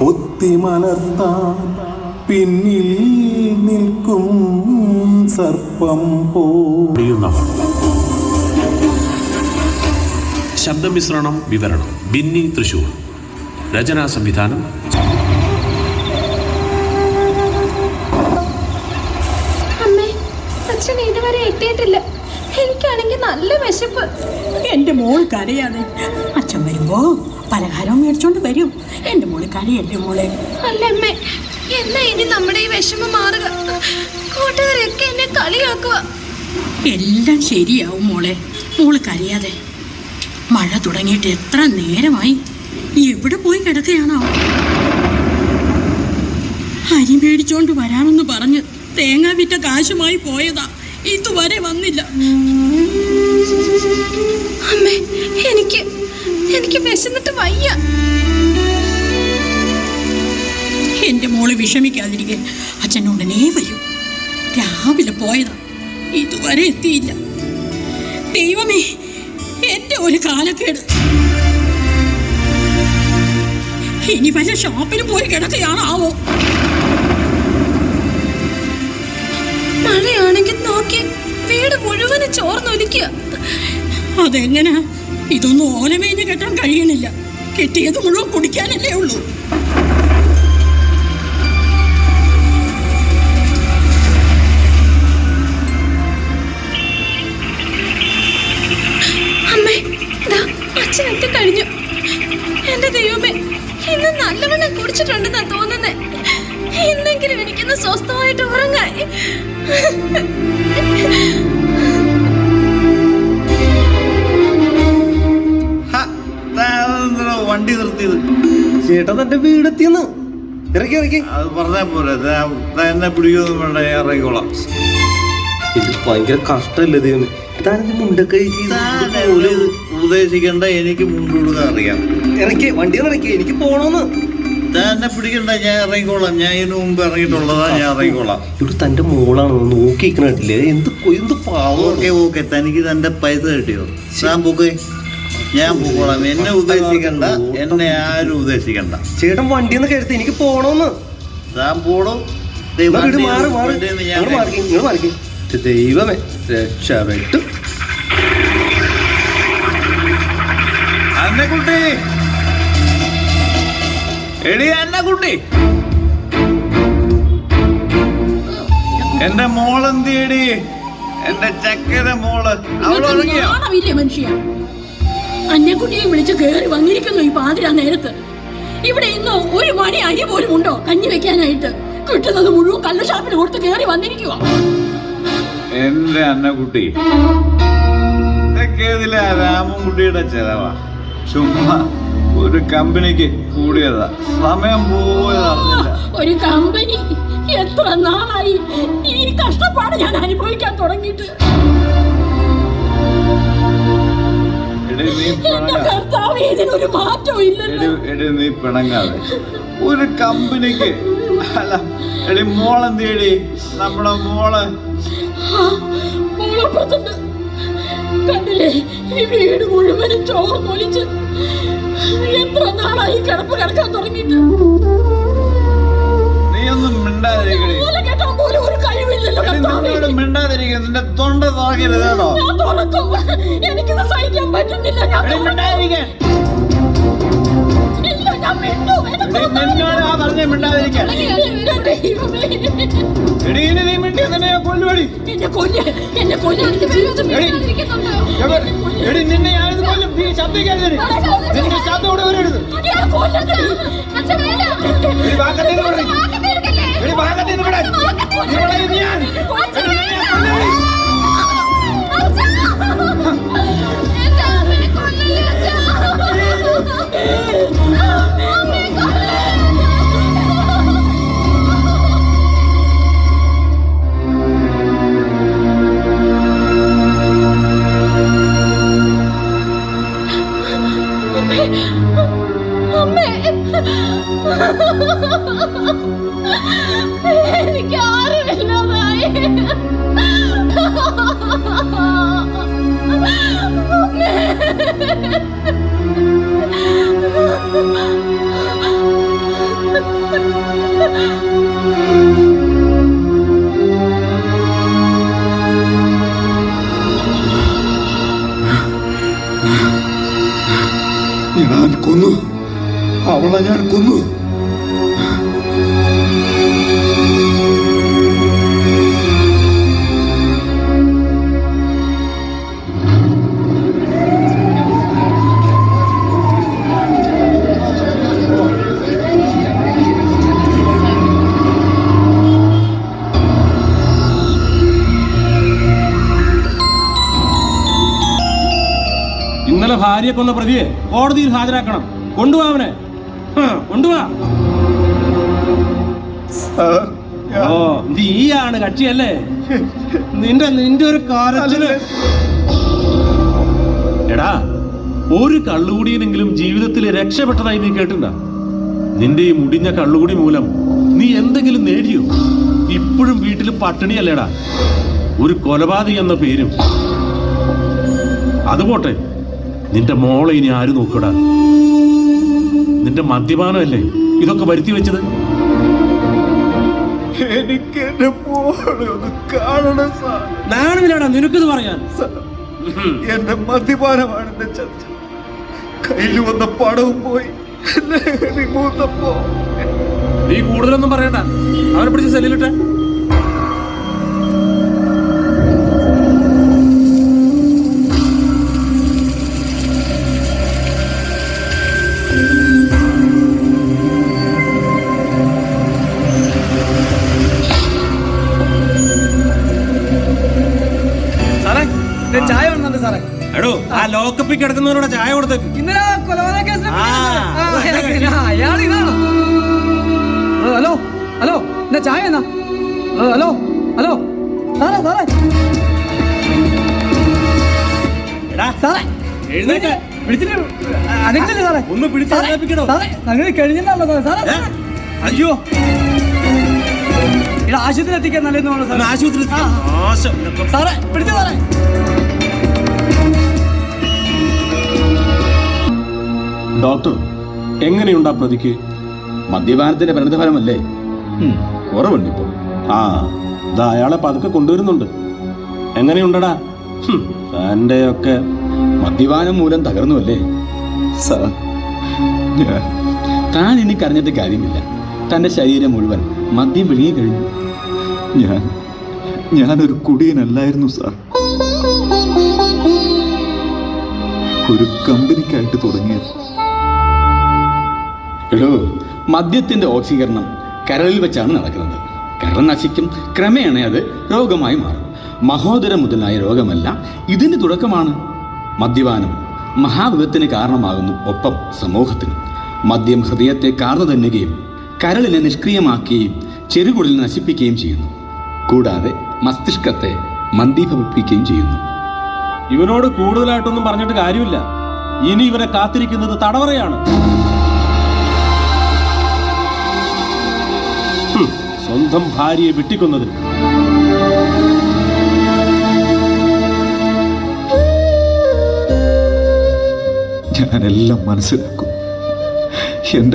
കൊത്തിമലർത്താൻ പിന്നിൽ നിൽക്കും സർപ്പം പോയുന്നവർ. ശബ്ദമിശ്രണം വിവരണം ബിന്നി തൃശൂർ. രചനാ സംവിധാനം അമ്മേ, അച്ഛൻ ഇതുവരെ എത്തിയിട്ടില്ല. എനിക്കാണെങ്കിൽ നല്ല വിശപ്പ്. എൻ്റെ മോൾ കരയാണ്. അച്ഛൻ വരുമ്പോ പലഹാരം മേടിച്ചോണ്ട് വരും. എൻ്റെ മോള് കരയല്ലേ മോളെ? അല്ല അമ്മേ, എന്നാ ഇനി നമ്മുടെ ഈ വിഷമം മാറുക? കൂട്ടുകാരൊക്കെ എന്നെ കളിയാക്കുക. എല്ലാം ശരിയാവും മോളെ. മോള് കരയാതെ. മഴ തുടങ്ങിയിട്ട് എത്ര നേരമായി? എവിടെ പോയി കിടക്കുകയാണോ? അരി മേടിച്ചോണ്ട് വരാമെന്ന് പറഞ്ഞ് തേങ്ങ വിറ്റ കാശുമായി പോയതാ, ഇതുവരെ വന്നില്ല. അമ്മേ, എനിക്ക് വിശന്നിട്ട് വയ്യ. എൻ്റെ മോള് വിഷമിക്കാതിരിക്കെ, അച്ഛൻ ഉടനെ വരും. രാവിലെ പോയതാ, ഇതുവരെ എത്തിയില്ല. ദൈവമേ, എൻ്റെ ഒരു കാലക്കേട്. ഇനി വല്ല ഷോപ്പിന് പോയി കിടക്കുകയാണാവോ? മഴയാണെങ്കിൽ നോക്കി വീട് മുഴുവനും ചോർന്നൊലിക്കുക. അതെങ്ങനാ? ഇതൊന്നും ഓലമേഞ്ഞ് കെട്ടാൻ കഴിയണില്ല. കെട്ടിയത് മുഴുവൻ കുടിക്കാനല്ലേ ഉള്ളൂ. അമ്മേ, അച്ഛൻ എത്തിക്കഴിഞ്ഞു. എന്റെ ദൈവമേ, ഇന്ന് നല്ലവണ്ണം കുടിച്ചിട്ടുണ്ടെന്നാ തോന്നുന്നേ. ഇന്നെങ്കിലും എനിക്കൊന്ന് സ്വസ്ഥമായിട്ട് ഉറങ്ങായി. വണ്ടി നിർത്തിയത് ചേട്ടാ, തന്റെ വീടെത്തിയെന്ന്. ഇറക്കി ഇറക്കി. അത് പറഞ്ഞാ പോരെ, എന്നെ പിടിക്കൊന്നും വേണ്ട, ഞാൻ ഇറങ്ങിക്കോളാം. ഇത് ഭയങ്കര കഷ്ടല്ലേ ദൈവമേ. താനെന്റെ മുണ്ടൊക്കെ ഉപദേശിക്കണ്ട, എനിക്ക് മുൻകൂടുക അറിയാം. ഇറക്കി, വണ്ടി ഇറക്കി, എനിക്ക് പോണോന്ന്. എന്നെ പിടിക്കണ്ട, ഞാൻ ഇറങ്ങിക്കോളാം. ഞാൻ ഇതിനു മുമ്പ് ഇറങ്ങിയിട്ടുള്ളതാ, ഞാൻ ഇറങ്ങിക്കോളാം. ഇവിടെ തന്റെ മോളാണ് നോക്കിക്കണില്ലേ? എന്ത് പാവം. ഓക്കെ, തനിക്ക് തന്റെ പൈസ കിട്ടിയോ? ഞാൻ പോക്കേ, ഞാൻ പോക്കോളാം. എന്നെ ഉദ്ദേശിക്കണ്ട, എന്നെ ആരും ഉദ്ദേശിക്കണ്ട. ചേട്ടൻ വണ്ടിന്ന് കരുത്തി, എനിക്ക് പോണോന്ന്. ഞാൻ പോടും. ദൈവമേ, രക്ഷപ്പെട്ടു. അന്നക്കുട്ടി, എടി അന്നക്കുട്ടി, എന്റെ മോളെന്തിയടി? എന്റെ ചക്കര മോള് അവളുറങ്ങിയോ? മനുഷ്യ, അന്നക്കുട്ടിയെ വിളിച്ച് കേറി വന്നിരിക്കുന്നു ഈ പാതിരാ നേരത്ത്. ഇവിടെ ഇന്ന് ഒരു മണി അരി പോലും ഉണ്ടോ കഞ്ഞി വെക്കാനായിട്ട്? കിട്ടുന്നത് മുഴുവൻ കള്ളുഷാപ്പിന് കൊടുത്ത് കേറി വന്നിരിക്കുക. എന്റെ അന്നക്കുട്ടി, ഇതൊക്കെ രാമൻകുട്ടിയുടെ ചെലവാ. ചുമ്മാ ഒരു കമ്പനിക്ക് കൂടിയതാ, സമയം പോയതറിഞ്ഞില്ല. ഒരു കമ്പനി? എത്ര നാളായി ഈ കഷ്ടപ്പാട് ഞാൻ അനുഭവിക്കാൻ തുടങ്ങിയിട്ട്. ഇതിനൊരു മാറ്റവും ഇല്ലല്ലോ. നീ പിണങ്ങാതെ. ഒരു കമ്പനിക്ക് അല്ല. എടി മോളെന്തേടി? നമ്മുടെ മോള് മോളപ്പുറത്തുണ്ട്. കണ്ടില്ലേ, ഈ വീട് മുഴുവനും ചോർന്നൊലിച്ച്. എത്ര നാളായി കിടപ്പ് കിടക്കാൻ തുടങ്ങിയിട്ട്. നീയൊന്നും മിണ്ടാതിരിക്കണേ. പോലും ഒരു കഴിവില്ലല്ലോ. മിണ്ടാതിരിക്കും, നിന്റെ തൊണ്ട തുറക്കരുത് കേട്ടോ. ഞാൻ തുറക്കും. എനിക്കിത് സഹിക്കാൻ പറ്റുന്നില്ല. എനിക്ക് ആരുമില്ലാതായി. കൊന്നു. അവളെ ഞാൻ കൊന്നു. ഇന്നലെ ഭാര്യയെ കൊന്ന പ്രതിയെ കോടതിയിൽ ഹാജരാക്കണം. കൊണ്ടുപോവാ അവനെ, കൊണ്ടുപോവാ. ഓ, നീയാണ് കക്ഷിയല്ലേ? നിന്റെ ഒരു കാലത്തില് എടാ, ഒരു കള്ളുകൂടിയെങ്കിലും ജീവിതത്തിൽ രക്ഷപ്പെട്ടതായി നീ കേട്ടിട്ടുണ്ടോ? നിന്റെ ഈ മുടിഞ്ഞ കള്ളുകൂടി മൂലം നീ എന്തെങ്കിലും നേടിയോ? ഇപ്പോഴും വീട്ടിൽ പട്ടിണിയല്ലേടാ, ഒരു കൊലപാതകി എന്ന പേരും. അതുപോട്ടെ, നിന്റെ മോളെ ഇനി ആര് നോക്കടാ? നിന്റെ മദ്യപാനമല്ലേ ഇതൊക്കെ വരുത്തി വെച്ചത്? എനിക്ക് എന്റെ മോളെ ഒന്ന് കാണണം സാർ. നാണമില്ലാടാ നിനക്കിത് പറയാൻ? എന്റെ മദ്യപാനമാണ് എന്റെ ചർച്ച. കയ്യിൽ വന്ന പണവും പോയി, ലഹരി മൂത്തപ്പോ. നീ കൂടുതലൊന്നും പറയണ്ട, അവനെ പിടിച്ച് സെല്ലിലിട്ടെ. ചായ വേണമെന്നുണ്ട് സാറേ. എടോ, ആ ലോക്കപ്പിൽ കിടക്കുന്നവരോട് ചായ കൊടുത്തേക്ക്. ഇന്നലെ കൊലപാതക കേസിൽ അയാൾ ഇതാണോ? ഹലോ ഹലോ, എന്താ ചായ എന്നാ? ഹലോ ഹലോ സാറേ സാറേ സാറേ എഴുന്നേറ്റ് വിളിച്ചിട്ട് അതെങ്ങനല്ലേ സാറേ? ഒന്ന് പിടിച്ചേൽപ്പിക്കണോ? സാറേ അങ്ങനെ കഴിഞ്ഞല്ലോ സാറേ. സാറേ അയ്യോ, ഇത് ആശുപത്രി എത്തിക്കാൻ നല്ലതെന്ന് പറഞ്ഞു സാറേ. ആശുപത്രി സാറേ പിടിച്ചു സാറേ. ഡോക്ടർ, എങ്ങനെയുണ്ടാ പ്രതിക്ക്? മദ്യപാനത്തിന്റെ പരിണിതഫലമല്ലേ? കുറവുണ്ട് ഇപ്പോൾ. ആ, ഇതാ അയാളെ പതുക്കെ കൊണ്ടുവരുന്നുണ്ട്. എങ്ങനെയുണ്ടടാ? തന്റെയൊക്കെ മദ്യപാനം മൂലം തകർന്നുവല്ലേ സാർ, താൻ ഇനി കരഞ്ഞിട്ട് കാര്യമില്ല. തന്റെ ശരീരം മുഴുവൻ മദ്യം വിഴുങ്ങി കഴിഞ്ഞു. ഞാനൊരു കുടിയനല്ലായിരുന്നു സാർ. ഒരു കമ്പനിക്കായിട്ട് തുടങ്ങിയത്. എടോ, മദ്യത്തിന്റെ ഓക്സീകരണം കരളിൽ വെച്ചാണ് നടക്കുന്നത്. കരൾ നശിക്കും, ക്രമേണ അത് രോഗമായി മാറും. മഹോദരം മുതലായ രോഗമല്ല ഇതിന് തുടക്കമാണ്. മദ്യപാനം മഹാവിപത്തിന് കാരണമാകുന്നു. ഒപ്പം സമൂഹത്തിന് മദ്യം ഹൃദയത്തെ കാർന്നു തന്നുകയും കരളിനെ നിഷ്ക്രിയമാക്കുകയും ചെറുകുടലിനെ നശിപ്പിക്കുകയും ചെയ്യുന്നു. കൂടാതെ മസ്തിഷ്കത്തെ മന്ദീഭവിപ്പിക്കുകയും ചെയ്യുന്നു. ഇവനോട് കൂടുതലായിട്ടൊന്നും പറഞ്ഞിട്ട് കാര്യമില്ല. ഇനി ഇവരെ കാത്തിരിക്കുന്നത് തടവറയാണ്. സ്വന്തം ഭാര്യയെ വെട്ടിക്കൊന്നതിന് ഞാനെല്ലാം മനസ്സിലാക്കും. എന്റെ